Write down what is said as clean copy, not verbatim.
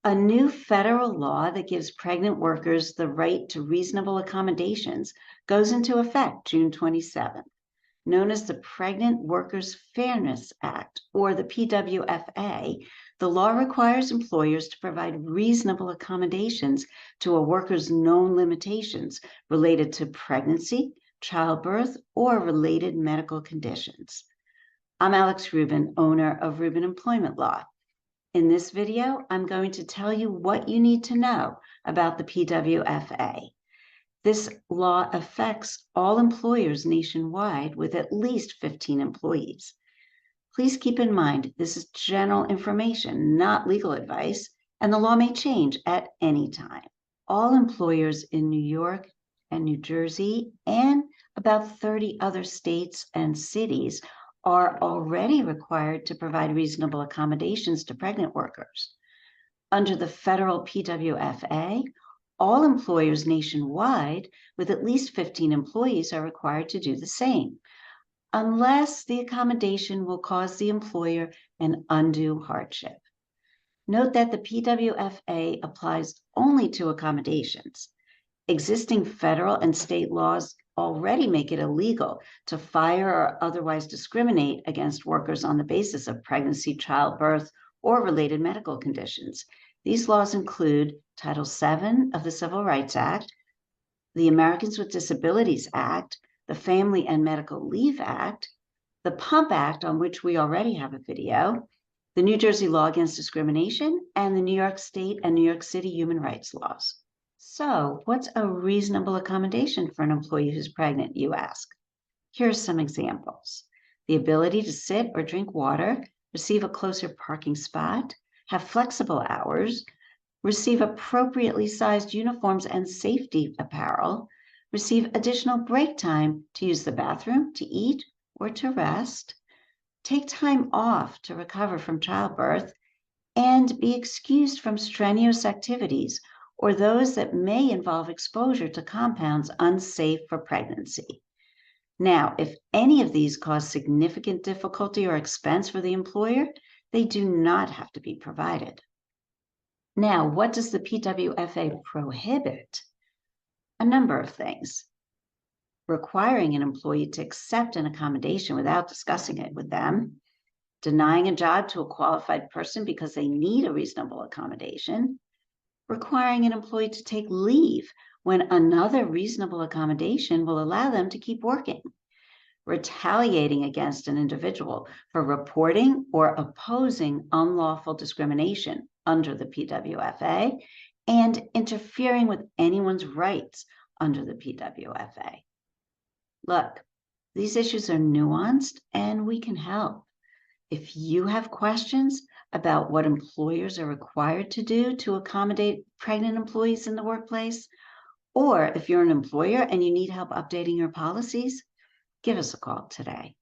A new federal law that gives pregnant workers the right to reasonable accommodations goes into effect June 27th. Known as the Pregnant Workers Fairness Act, or the PWFA, the law requires employers to provide reasonable accommodations to a worker's known limitations related to pregnancy, childbirth, or related medical conditions. I'm Alex Rubin, owner of Rubin Employment Law. In this video, I'm going to tell you what you need to know about the PWFA. This law affects all employers nationwide with at least 15 employees. Please keep in mind, this is general information, not legal advice, and the law may change at any time. All employers in New York and New Jersey and about 30 other states and cities are already required to provide reasonable accommodations to pregnant workers. Under the federal PWFA, all employers nationwide with at least 15 employees are required to do the same, unless the accommodation will cause the employer an undue hardship. Note that the PWFA applies only to accommodations. Existing federal and state laws already make it illegal to fire or otherwise discriminate against workers on the basis of pregnancy, childbirth, or related medical conditions. These laws include Title VII of the Civil Rights Act, the Americans with Disabilities Act, the Family and Medical Leave Act, the PUMP Act, on which we already have a video, the New Jersey Law Against Discrimination, and the New York State and New York City human rights laws. So, what's a reasonable accommodation for an employee who's pregnant, you ask? Here's some examples. The ability to sit or drink water, receive a closer parking spot, have flexible hours, receive appropriately sized uniforms and safety apparel, receive additional break time to use the bathroom, to eat, or to rest, take time off to recover from childbirth, and be excused from strenuous activities or those that may involve exposure to compounds unsafe for pregnancy. Now, if any of these cause significant difficulty or expense for the employer, they do not have to be provided. Now, what does the PWFA prohibit? A number of things. Requiring an employee to accept an accommodation without discussing it with them, denying a job to a qualified person because they need a reasonable accommodation, requiring an employee to take leave when another reasonable accommodation will allow them to keep working, retaliating against an individual for reporting or opposing unlawful discrimination under the PWFA, and interfering with anyone's rights under the PWFA. Look, these issues are nuanced and we can help. If you have questions about what employers are required to do to accommodate pregnant employees in the workplace, or if you're an employer and you need help updating your policies, give us a call today.